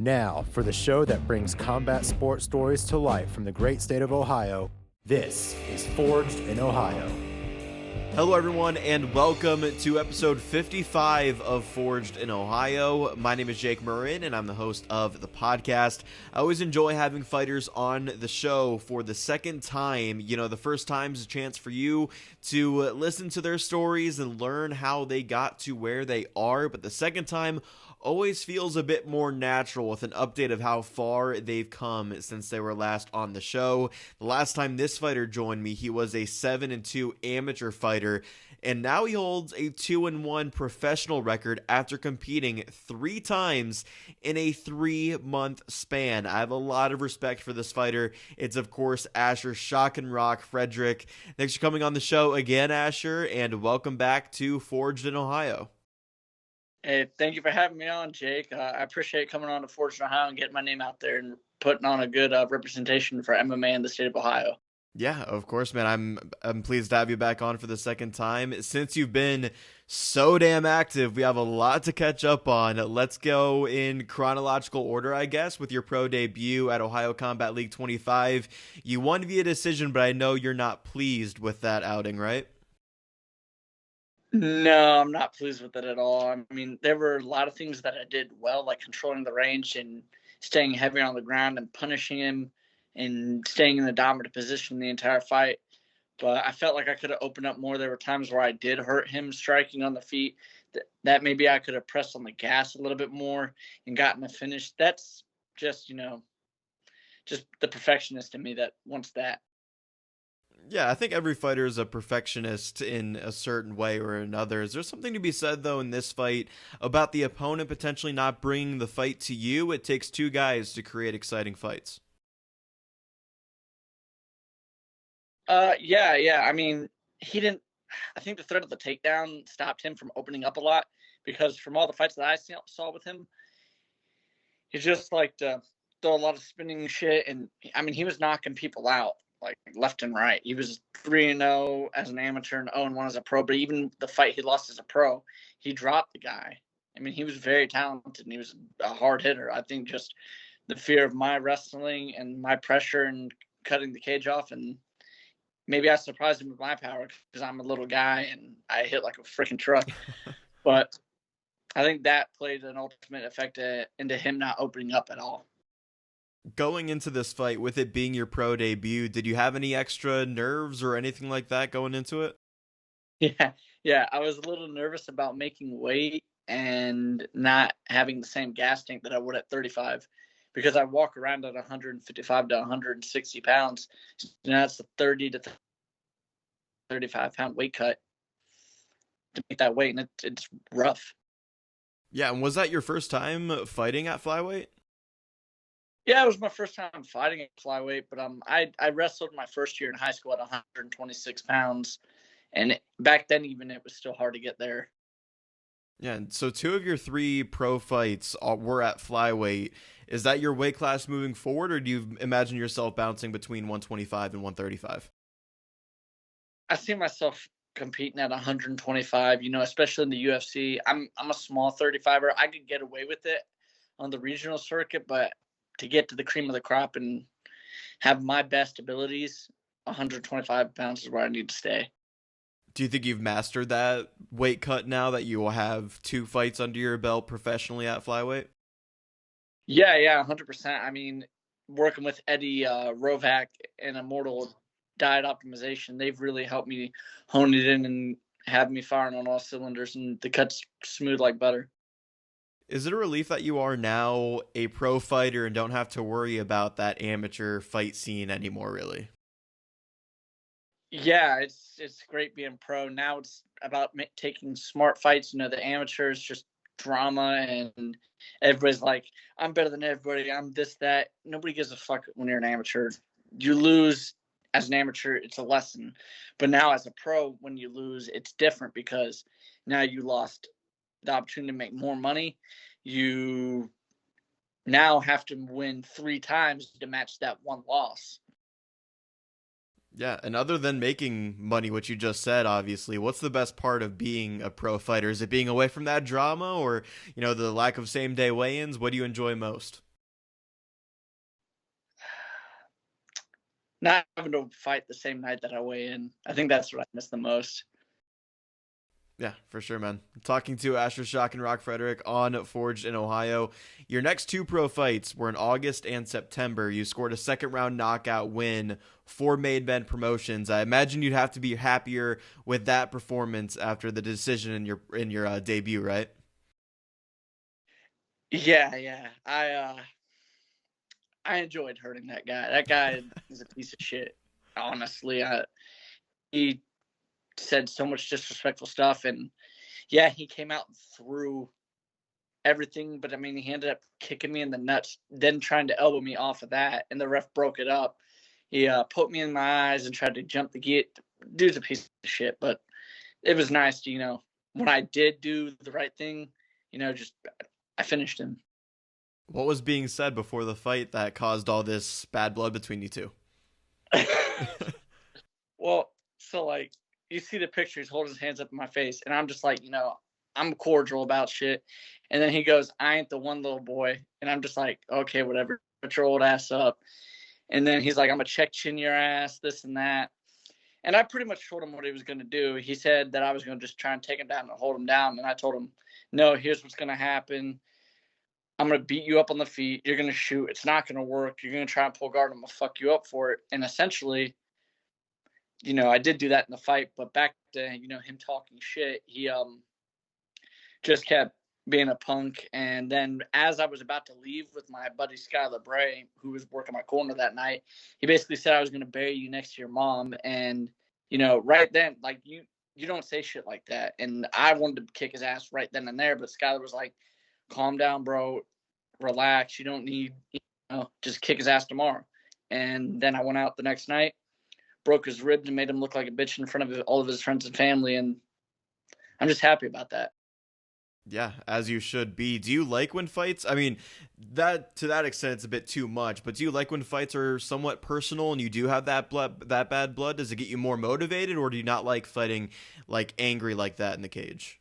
Now, for the show that brings combat sports stories to life from the great state of Ohio, this is Forged in Ohio. Hello, everyone, and welcome to episode 55 of Forged in Ohio. My name is Jake Murren, and I'm the host of the podcast. I always enjoy having fighters on the show for the second time. You know, the first time is a chance for you to listen to their stories and learn how they got to where they are, but the second time always feels a bit more natural with an update of how far they've come since they were last on the show. The last time this fighter joined me, he was a 7-2 amateur fighter, and now he holds a 2-1 professional record after competing 3 times in a 3-month span. I have a lot of respect for this fighter. It's, of course, Asher Shock and Rock Frederick. Thanks for coming on the show again, Asher, and welcome back to Forged in Ohio. Hey, thank you for having me on, Jake. I appreciate coming on to Forged in Ohio and getting my name out there and putting on a good representation for MMA in the state of Ohio. Yeah, of course, man. I'm pleased to have you back on for the second time. Since you've been so damn active, we have a lot to catch up on. Let's go in chronological order, I guess, with your pro debut at Ohio Combat League 25. You won via decision, but I know you're not pleased with that outing, right? No, I'm not pleased with it at all. I mean, there were a lot of things that I did well, like controlling the range and staying heavy on the ground and punishing him and staying in the dominant position the entire fight. But I felt like I could have opened up more. There were times where I did hurt him striking on the feet. That maybe I could have pressed on the gas a little bit more and gotten a finish. That's just, just the perfectionist in me that wants that. Yeah, I think every fighter is a perfectionist in a certain way or another. Is there something to be said, though, in this fight about the opponent potentially not bringing the fight to you? It takes 2 guys to create exciting fights. Yeah. I mean, he didn't. I think the threat of the takedown stopped him from opening up a lot because from all the fights that I saw with him, he just liked to throw a lot of spinning shit. And I mean, he was knocking people out like left and right. He was 3-0 as an amateur and 0-1 as a pro, but even the fight he lost as a pro, he dropped the guy. I mean, he was very talented and he was a hard hitter. I think just the fear of my wrestling and my pressure and cutting the cage off, and maybe I surprised him with my power because I'm a little guy and I hit like a freaking truck. But I think that played an ultimate effect into him not opening up at all. Going into this fight, with it being your pro debut, did you have any extra nerves or anything like that going into it? Yeah. I was a little nervous about making weight and not having the same gas tank that I would at 35 because I walk around at 155 to 160 pounds. And that's a 30 to 35 pound weight cut to make that weight, and it's rough. Yeah, and was that your first time fighting at flyweight? Yeah, it was my first time fighting at flyweight, but I wrestled my first year in high school at 126 pounds, and back then even it was still hard to get there. Yeah, and so 2 of your 3 pro fights were at flyweight. Is that your weight class moving forward, or do you imagine yourself bouncing between 125 and 135? I see myself competing at 125, especially in the UFC. I'm a small 35er. I could get away with it on the regional circuit, but to get to the cream of the crop and have my best abilities, 125 pounds is where I need to stay. Do you think you've mastered that weight cut now that you will have 2 fights under your belt professionally at flyweight? Yeah, 100%. I mean, working with Eddie Rovac and Immortal Diet Optimization, they've really helped me hone it in and have me firing on all cylinders, and the cut's smooth like butter. Is it a relief that you are now a pro fighter and don't have to worry about that amateur fight scene anymore, really? Yeah, it's great being pro. Now it's about taking smart fights. The amateurs just drama, and everybody's like, I'm better than everybody. I'm this, that. Nobody gives a fuck when you're an amateur. You lose as an amateur, it's a lesson. But now as a pro, when you lose, it's different because now you lost the opportunity to make more money. You now have to win 3 times to match that one loss. Yeah, and other than making money, what you just said, obviously, what's the best part of being a pro fighter? Is it being away from that drama or, the lack of same-day weigh-ins? What do you enjoy most? not having to fight the same night that I weigh in. I think that's what I miss the most. Yeah, for sure, man. Talking to Asher Shock and Rock Frederick on Forged in Ohio. Your next two pro fights were in August and September. You scored a second round knockout win for Made Men Promotions. I imagine you'd have to be happier with that performance after the decision in your debut, right? Yeah. I enjoyed hurting that guy. That guy is a piece of shit. Honestly, he said so much disrespectful stuff, and yeah, he came out and threw everything. But I mean, he ended up kicking me in the nuts, then trying to elbow me off of that, and the ref broke it up. He put me in my eyes and tried to jump the gate. Dude's a piece of shit, but it was nice to, when I did do the right thing, just I finished him. What was being said before the fight that caused all this bad blood between you two? Well, so like you see the picture, he's holding his hands up in my face, and I'm just like, I'm cordial about shit. And then he goes, I ain't the one little boy. And I'm just like, okay, whatever, put your old ass up. And then he's like, I'm gonna check chin your ass, this and that. And I pretty much told him what he was gonna do. He said that I was gonna just try and take him down and hold him down. And I told him, no, here's what's gonna happen. I'm gonna beat you up on the feet. You're gonna shoot. It's not gonna work. You're gonna try and pull guard. I'm gonna fuck you up for it. And essentially, I did do that in the fight. But back to him talking shit, he just kept being a punk. And then as I was about to leave with my buddy Skylar Bray, who was working my corner that night, he basically said I was gonna bury you next to your mom. And right then, like you don't say shit like that. And I wanted to kick his ass right then and there, but Skylar was like, calm down, bro, relax. You don't need, just kick his ass tomorrow. And then I went out the next night, broke his ribs, and made him look like a bitch in front of all of his friends and family. And I'm just happy about that. Yeah, as you should be. Do you like when fights, I mean, that to that extent it's a bit too much, but do you like when fights are somewhat personal and you do have that bad blood? Does it get you more motivated, or do you not like fighting like angry like that in the cage?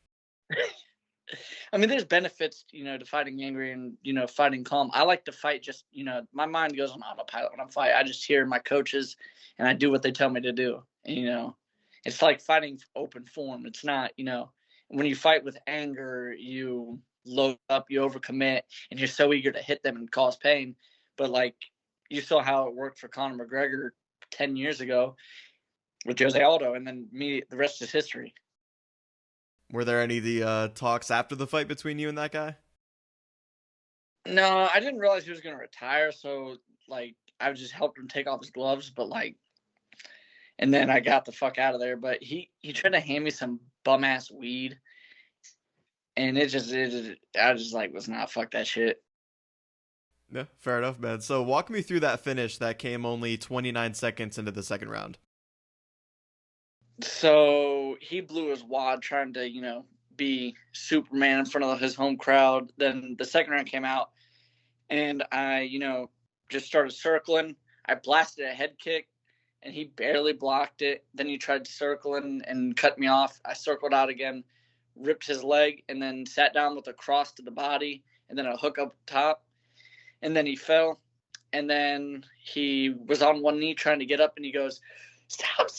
I mean, there's benefits, to fighting angry and, fighting calm. I like to fight just, my mind goes on autopilot when I'm fighting. I just hear my coaches and I do what they tell me to do. And, it's like fighting open form. It's not, when you fight with anger, you load up, you overcommit, and you're so eager to hit them and cause pain. But like, you saw how it worked for Conor McGregor 10 years ago with Jose Aldo, and then the rest is history. Were there any of the talks after the fight between you and that guy? No, I didn't realize he was going to retire. So like, I just helped him take off his gloves, but like, and then I got the fuck out of there. But he tried to hand me some bum ass weed, and I just like was not, fuck that shit. Yeah, fair enough, man. So walk me through that finish that came only 29 seconds into the second round. So he blew his wad trying to, be Superman in front of his home crowd. Then the second round came out, and I, just started circling. I blasted a head kick, and he barely blocked it. Then he tried to circle and cut me off. I circled out again, ripped his leg, and then sat down with a cross to the body, and then a hook up top. And then he fell, and then he was on one knee trying to get up, and he goes, stop.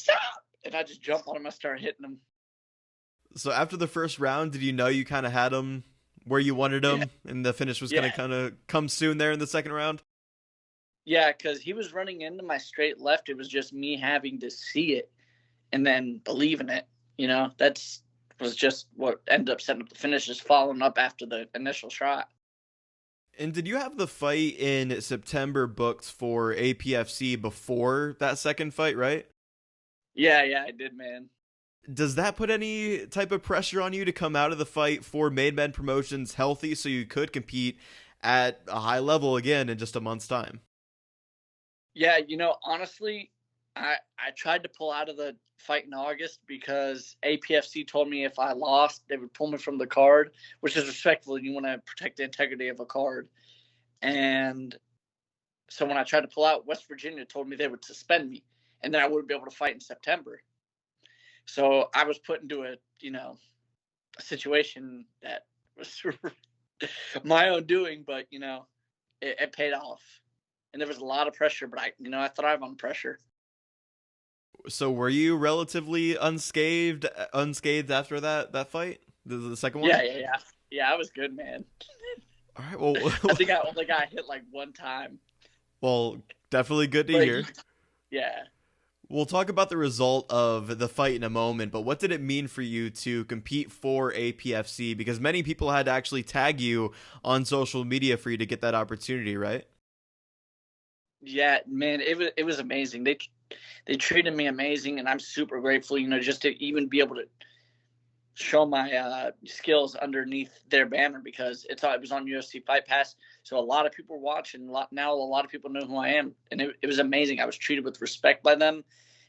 And I just jumped on him. I started hitting him. So after the first round, did you know you kind of had him where you wanted him, and the finish was going to kind of come soon there in the second round? Yeah, because he was running into my straight left. It was just me having to see it and then believe in it. That's was just what ended up setting up the finish, just following up after the initial shot. And did you have the fight in September booked for APFC before that second fight, right? Yeah, I did, man. Does that put any type of pressure on you to come out of the fight for Made Men Promotions healthy so you could compete at a high level again in just a month's time? Yeah, honestly, I tried to pull out of the fight in August because APFC told me if I lost, they would pull me from the card, which is respectful. You want to protect the integrity of a card. And so when I tried to pull out, West Virginia told me they would suspend me, and then I wouldn't be able to fight in September. So I was put into a situation that was my own doing, but it paid off. And there was a lot of pressure, but I thrive on pressure. So were you relatively unscathed after that fight, the second one? Yeah, I was good, man. All right. Well, I think I only got hit like one time. well, definitely good to But hear. yeah. We'll talk about the result of the fight in a moment, but what did it mean for you to compete for APFC? Because many people had to actually tag you on social media for you to get that opportunity, right? Yeah, man, it was amazing. They treated me amazing, and I'm super grateful. Just to even be able to show my skills underneath their banner because it was on UFC Fight Pass. So a lot of people were watching. Now a lot of people know who I am, and it was amazing. I was treated with respect by them,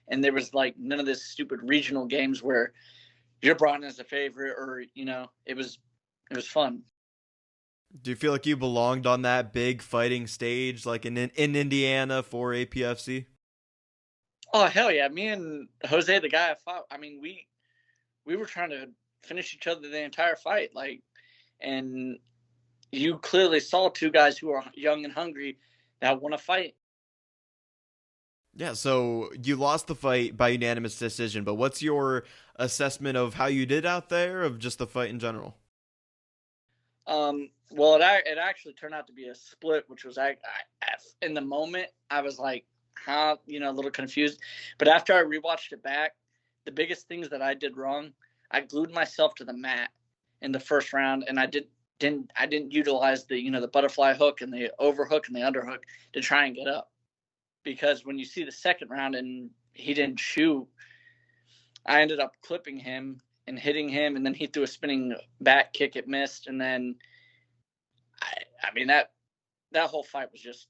and there was like none of this stupid regional games where you're brought in as a favorite or it was fun. Do you feel like you belonged on that big fighting stage, like in Indiana for APFC? Oh hell yeah! Me and Jose, the guy I fought. I mean, we were trying to finish each other the entire fight, and you clearly saw two guys who are young and hungry that want to fight. Yeah, so you lost the fight by unanimous decision, but what's your assessment of how you did out there, of just the fight in general? Well, it actually turned out to be a split, which was in the moment I was like, huh, a little confused. But after I rewatched it back, the biggest things that I did wrong, I glued myself to the mat in the first round, and I didn't utilize the butterfly hook and the overhook and the underhook to try and get up. Because when you see the second round and he didn't shoot, I ended up clipping him and hitting him, and then he threw a spinning back kick, it missed, and then I mean that whole fight was just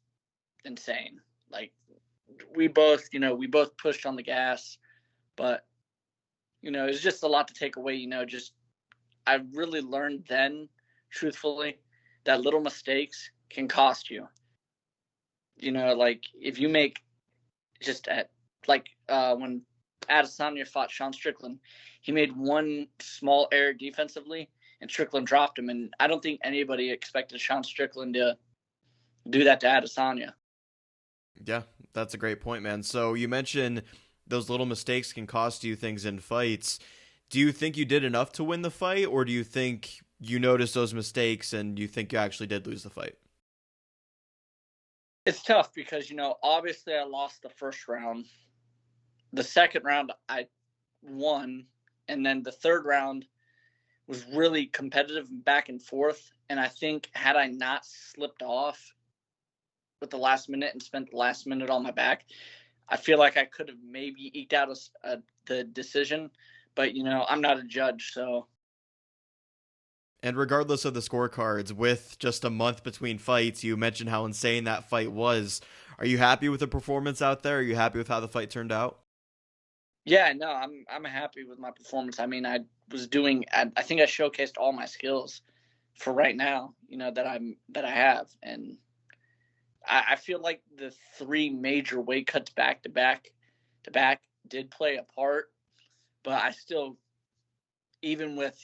insane. Like we both pushed on the gas, but it was just a lot to take away. Just I really learned then, truthfully, that little mistakes can cost you. Like if you make when Adesanya fought Sean Strickland, he made one small error defensively, and Strickland dropped him. And I don't think anybody expected Sean Strickland to do that to Adesanya. Yeah, that's a great point, man. So you mentioned those little mistakes can cost you things in fights. Do you think you did enough to win the fight, or do you think you noticed those mistakes and you think you actually did lose the fight? It's tough because, obviously I lost the first round. The second round I won, and then the third round was really competitive back and forth. And I think had I not slipped off with the last minute and spent the last minute on my back, I feel like I could have maybe eked out the decision. But, I'm not a judge, so. And regardless of the scorecards, with just a month between fights, you mentioned how insane that fight was. Are you happy with the performance out there? Are you happy with how the fight turned out? Yeah, no, I'm happy with my performance. I mean, I think I showcased all my skills for right now, that I have. And I feel like the three major weight cuts back to back did play a part, but I still, even with,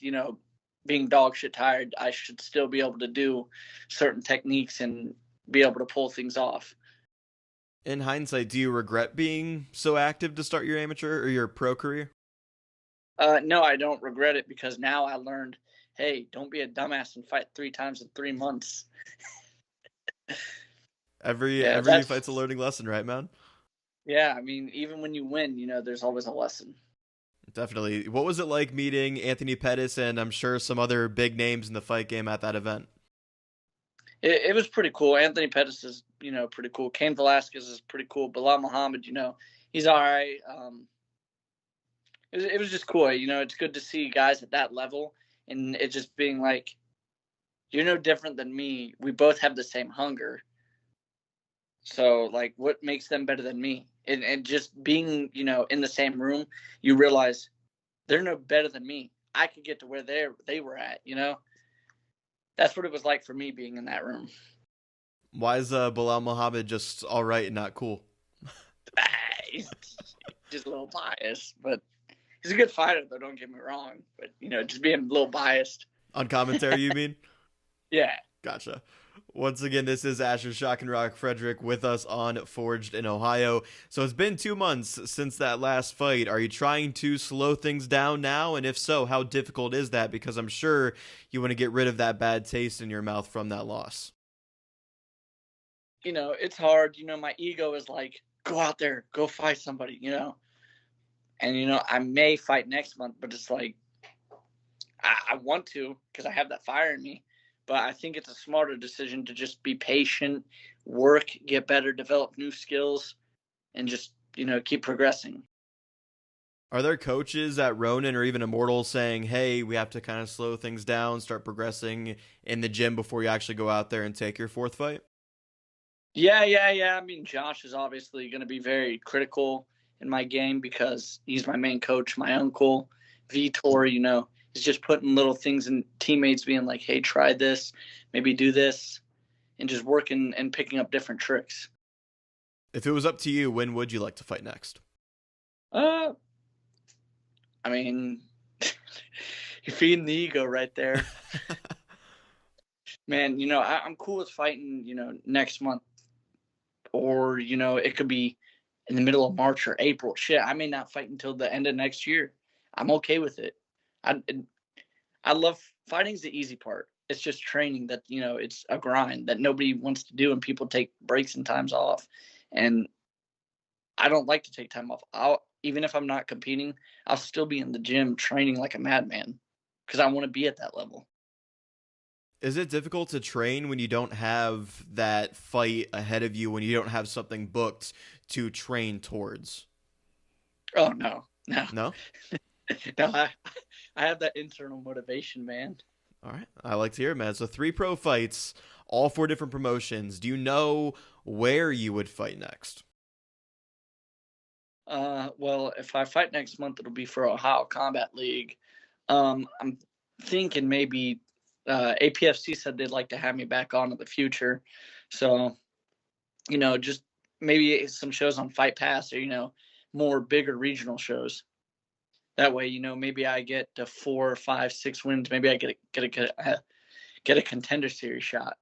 being dog shit tired, I should still be able to do certain techniques and be able to pull things off. In hindsight, do you regret being so active to start your amateur or your pro career? No, I don't regret it because now I learned, hey, don't be a dumbass and fight 3 times in 3 months. Every fight's a learning lesson, right, man? Yeah, I mean, even when you win, there's always a lesson. Definitely. What was it like meeting Anthony Pettis and I'm sure some other big names in the fight game at that event? It was pretty cool. Anthony Pettis is, pretty cool. Cain Velasquez is pretty cool. Bilal Muhammad, he's all right. It was just cool. It's good to see guys at that level, and it just being like, you're no different than me. We both have the same hunger. So, like, what makes them better than me? And just being, in the same room, you realize they're no better than me. I could get to where they were at, That's what it was like for me being in that room. Why is Bilal Muhammad just all right and not cool? He's just a little biased, but he's a good fighter, though. Don't get me wrong. But just being a little biased On commentary, you mean? Yeah. Gotcha. Once again, this is Asher Shock and Rock Frederick with us on Forged in Ohio. So it's been 2 months since that last fight. Are you trying to slow things down now? And if so, how difficult is that? Because I'm sure you want to get rid of that bad taste in your mouth from that loss. It's hard. My ego is like, go out there, go fight somebody, And, I may fight next month, but it's like, I want to because I have that fire in me. But I think it's a smarter decision to just be patient, work, get better, develop new skills, and just, keep progressing. Are there coaches at Ronin or even Immortal saying, hey, we have to kind of slow things down, start progressing in the gym before you actually go out there and take your 4th fight? Yeah. I mean, Josh is obviously going to be very critical in my game because he's my main coach. My uncle, Vitor, is just putting little things in teammates being like, hey, try this, maybe do this, and just working and picking up different tricks. If it was up to you, when would you like to fight next? I mean, you're feeding the ego right there. Man, I'm cool with fighting, next month. Or, it could be in the middle of March or April. Shit, I may not fight until the end of next year. I'm okay with it. I love fighting's the easy part. It's just training that, it's a grind that nobody wants to do and people take breaks and times off. And I don't like to take time off. Even if I'm not competing, I'll still be in the gym training like a madman because I want to be at that level. Is it difficult to train when you don't have that fight ahead of you, when you don't have something booked to train towards? Oh, no. No? No, I have that internal motivation, man. All right. I like to hear it, man. So 3 pro fights, all 4 different promotions. Do you know where you would fight next? Well, if I fight next month, it'll be for Ohio Combat League. I'm thinking maybe APFC said they'd like to have me back on in the future. So, just maybe some shows on Fight Pass or, more bigger regional shows. That way, maybe I get to 4, 5, 6 wins. Maybe I get a contender series shot.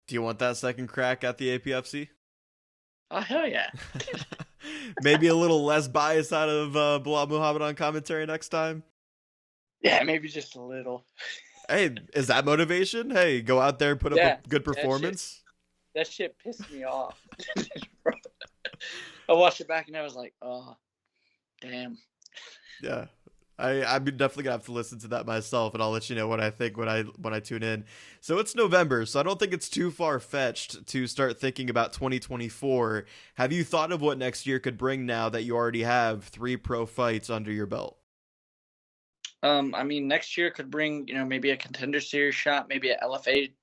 Do you want that second crack at the APFC? Oh, hell yeah. Maybe a little less bias out of Bilal Muhammad on commentary next time? Yeah, maybe just a little. Hey, is that motivation? Hey, go out there, put up a good performance. That shit pissed me off. I watched it back and I was like, oh, damn. Yeah. I'm definitely gonna have to listen to that myself, and I'll let you know what I think when I tune in. So it's November, so I don't think it's too far fetched to start thinking about 2024. Have you thought of what next year could bring now that you already have 3 pro fights under your belt? I mean, next year could bring, maybe a contender series shot, maybe an LFA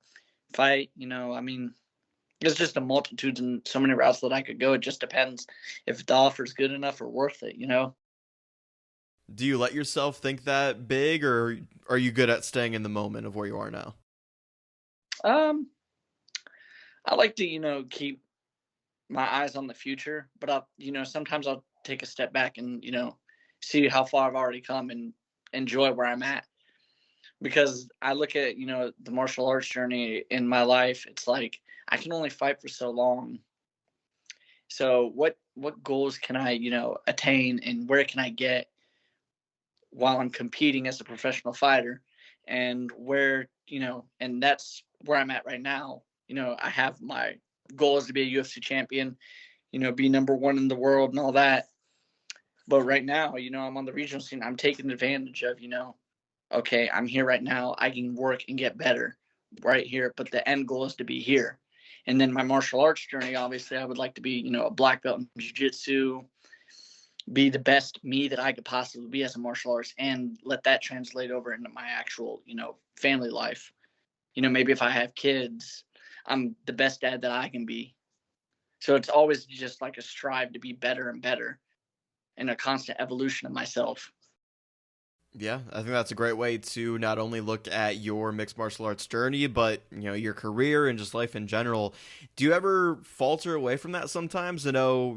fight. I mean, it's just a multitude and so many routes that I could go. It just depends if the offer's good enough or worth it. Do you let yourself think that big, or are you good at staying in the moment of where you are now? I like to, keep my eyes on the future, but sometimes I'll take a step back and, see how far I've already come and enjoy where I'm at. Because I look at, the martial arts journey in my life, it's like I can only fight for so long. So what goals can I, attain, and where can I get while I'm competing as a professional fighter, and where, and that's where I'm at right now. I have my goal is to be a UFC champion, be number 1 in the world and all that. But right now, I'm on the regional scene. I'm taking advantage of, okay, I'm here right now. I can work and get better right here, but the end goal is to be here. And then my martial arts journey, obviously, I would like to be, a black belt in jiu-jitsu, be the best me that I could possibly be as a martial artist, and let that translate over into my actual, family life. Maybe if I have kids, I'm the best dad that I can be. So it's always just like a strive to be better and better, and a constant evolution of myself. Yeah, I think that's a great way to not only look at your mixed martial arts journey, but, your career and just life in general. Do you ever falter away from that sometimes? I know,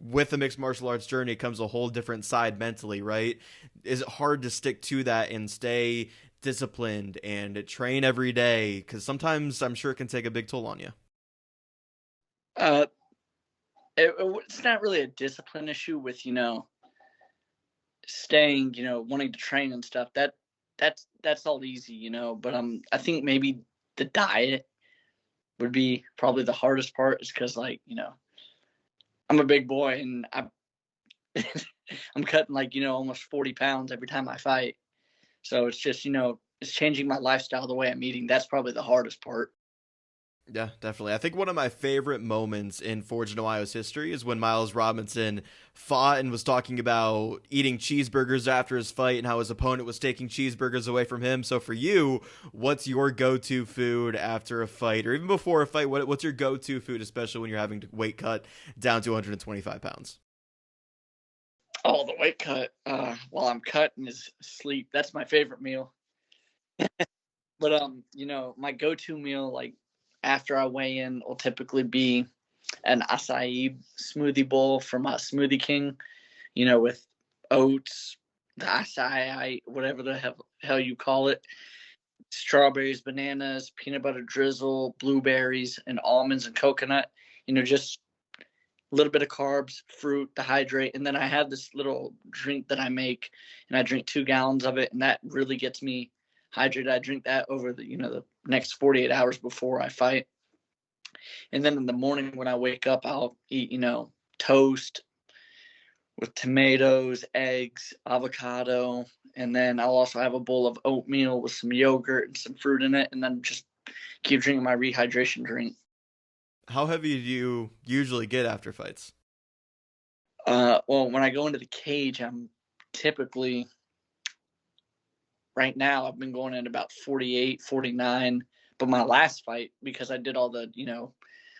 with the mixed martial arts journey comes a whole different side mentally, right? Is it hard to stick to that and stay disciplined and train every day? Because sometimes I'm sure it can take a big toll on you. Uh, it's not really a discipline issue with, staying, wanting to train and stuff. That's all easy, but I think maybe the diet would be probably the hardest part, is because, like, I'm a big boy, and I'm cutting, like, almost 40 pounds every time I fight. So it's just, it's changing my lifestyle, the way I'm eating. That's probably the hardest part. Yeah, definitely. I think one of my favorite moments in Forged in Ohio's history is when Miles Robinson fought and was talking about eating cheeseburgers after his fight and how his opponent was taking cheeseburgers away from him. So for you, what's your go-to food after a fight, or even before a fight? What's your go-to food, especially when you're having to weight cut down to 125 pounds? Oh, the weight cut while I'm cutting is sleep. That's my favorite meal. But my go-to meal, like, after I weigh in, will typically be an acai smoothie bowl from Smoothie King, with oats, the acai, whatever the hell you call it, strawberries, bananas, peanut butter drizzle, blueberries, and almonds and coconut. Just a little bit of carbs, fruit to hydrate. And then I have this little drink that I make, and I drink 2 gallons of it, and that really gets me hydrated. I drink that over the next 48 hours before I fight. And then in the morning when I wake up, I'll eat, toast with tomatoes, eggs, avocado, and then I'll also have a bowl of oatmeal with some yogurt and some fruit in it, and then just keep drinking my rehydration drink. How heavy do you usually get after fights? Well, when I go into the cage, I'm typically, right now, I've been going in about 48, 49. But my last fight, because I did all the,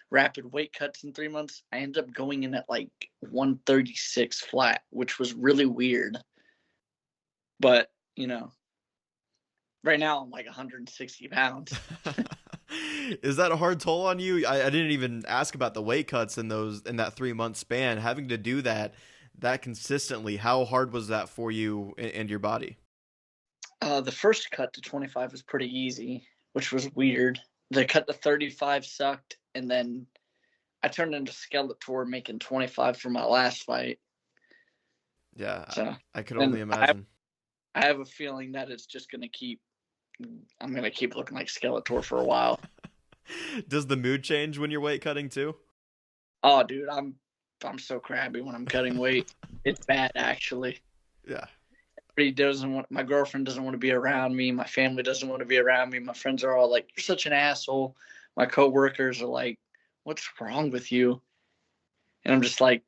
rapid weight cuts in 3 months, I ended up going in at like 136 flat, which was really weird. But, right now I'm like 160 pounds. Is that a hard toll on you? I didn't even ask about the weight cuts in that 3 month span. Having to do that consistently, how hard was that for you and your body? The first cut to 25 was pretty easy, which was weird. The cut to 35 sucked, and then I turned into Skeletor making 25 for my last fight. Yeah, so, I could only imagine. I have a feeling that it's just I'm going to keep looking like Skeletor for a while. Does the mood change when you're weight cutting too? Oh, dude, I'm so crabby when I'm cutting weight. It's bad, actually. Yeah. My girlfriend doesn't want to be around me. My family doesn't want to be around me. My friends are all like, "You're such an asshole." My coworkers are like, "What's wrong with you?" And I'm just like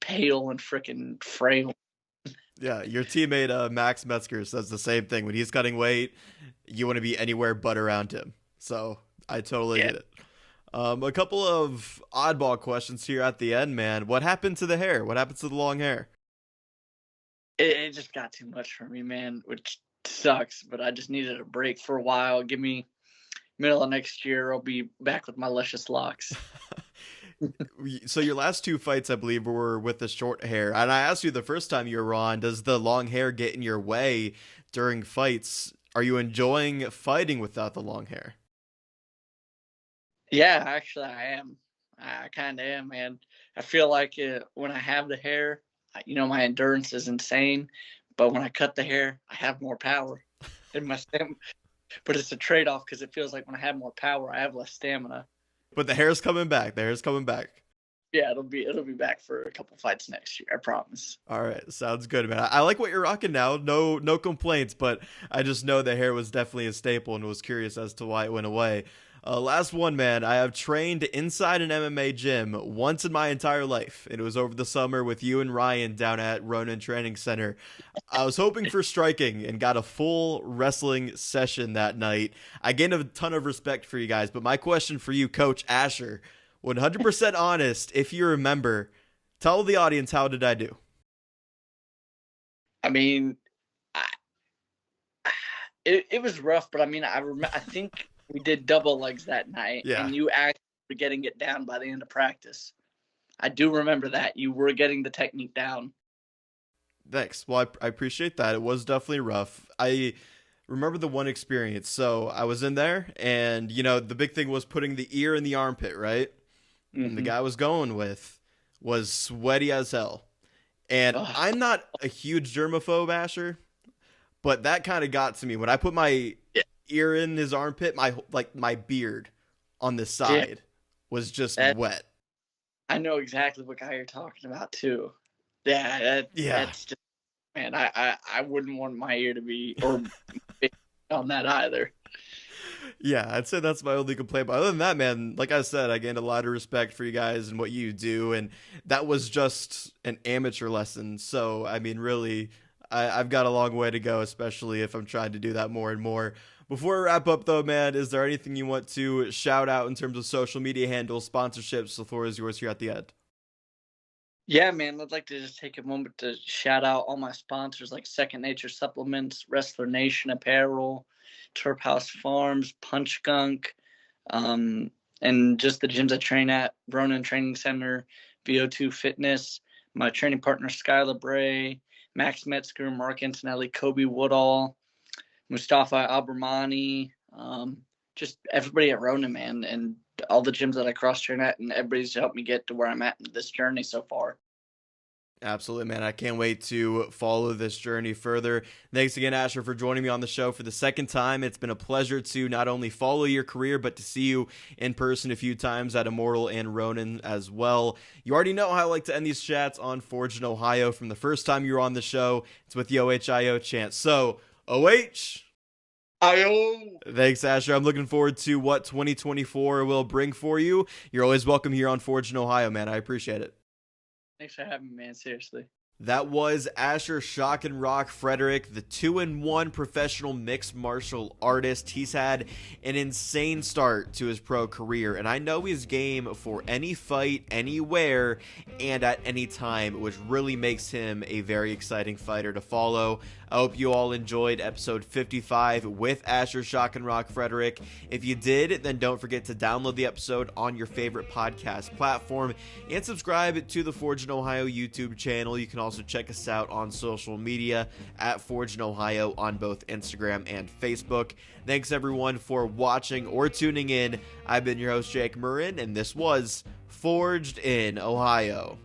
pale and freaking frail. Yeah, your teammate Max Metzger says the same thing. When he's cutting weight, you want to be anywhere but around him. So I totally get it. A couple of oddball questions here at the end, man. What happened to the hair? What happened to the long hair? It just got too much for me, man, which sucks, but I just needed a break for a while. Give me middle of next year, I'll be back with my luscious locks. So your last 2 fights, I believe, were with the short hair. And I asked you the first time you were on, does the long hair get in your way during fights? Are you enjoying fighting without the long hair? Yeah, actually, I am. I kind of am, man. I feel like when I have the hair, my endurance is insane, but when I cut the hair, I have more power in my stamina. But it's a trade-off, because it feels like when I have more power, I have less stamina. But the hair's coming back. The hair's coming back. Yeah, it'll be back for a couple fights next year, I promise. All right, sounds good, man. I like what you're rocking now. No complaints, but I just know the hair was definitely a staple and was curious as to why it went away. Last one, man. I have trained inside an MMA gym once in my entire life. It was over the summer with you and Ryan down at Ronan Training Center. I was hoping for striking and got a full wrestling session that night. I gained a ton of respect for you guys, but my question for you, Coach Asher, 100% honest, if you remember, tell the audience, how did I do? I mean, it was rough, but I mean, I think we did double legs that night, and you actually were getting it down by the end of practice. I do remember that. You were getting the technique down. Thanks. Well, I appreciate that. It was definitely rough. remember the one experience. So I was in there, and the big thing was putting the ear in the armpit, right? Mm-hmm. And the guy I was going with was sweaty as hell. And I'm not a huge germaphobe, Asher, but that kind of got to me when I put my ear in his armpit. My beard on the side was just wet. I know exactly what guy you're talking about too. That's just, man. I wouldn't want my ear to be or on that either. Yeah, I'd say that's my only complaint. But other than that, man, like I said, I gained a lot of respect for you guys and what you do, and that was just an amateur lesson. So, I mean, really, I've got a long way to go, especially if I'm trying to do that more and more. Before we wrap up, though, man, is there anything you want to shout out in terms of social media handles, sponsorships? The floor is yours here at the end. Yeah, man, I'd like to just take a moment to shout out all my sponsors like Second Nature Supplements, Wrestler Nation Apparel, Turp House Farms, Punch Gunk, and just the gyms I train at, Ronin Training Center, VO2 Fitness, my training partner Skylar Bray, Max Metzger, Mark Antonelli, Kobe Woodall, Mustafa Abramani, just everybody at Ronin, man, and all the gyms that I cross-train at, and everybody's helped me get to where I'm at in this journey so far. Absolutely, man. I can't wait to follow this journey further. Thanks again, Asher, for joining me on the show for the second time. It's been a pleasure to not only follow your career, but to see you in person a few times at Immortal and Ronin as well. You already know how I like to end these chats on Forged in Ohio. From the first time you were on the show, it's with the OHIO chant. So, OH! IO! Thanks, Asher. I'm looking forward to what 2024 will bring for you. You're always welcome here on Forged in Ohio, man. I appreciate it. Thanks for having me, man. Seriously. That was Asher Shock and Rock Frederick, the 2-in-1 professional mixed martial artist. He's had an insane start to his pro career, and I know he's game for any fight, anywhere, and at any time, which really makes him a very exciting fighter to follow. I hope you all enjoyed episode 55 with Asher Shock and Rock Frederick. If you did, then don't forget to download the episode on your favorite podcast platform and subscribe to the Forged in Ohio YouTube channel. You can also check us out on social media at Forged in Ohio on both Instagram and Facebook. Thanks everyone for watching or tuning in. I've been your host, Jake Murren, and this was Forged in Ohio.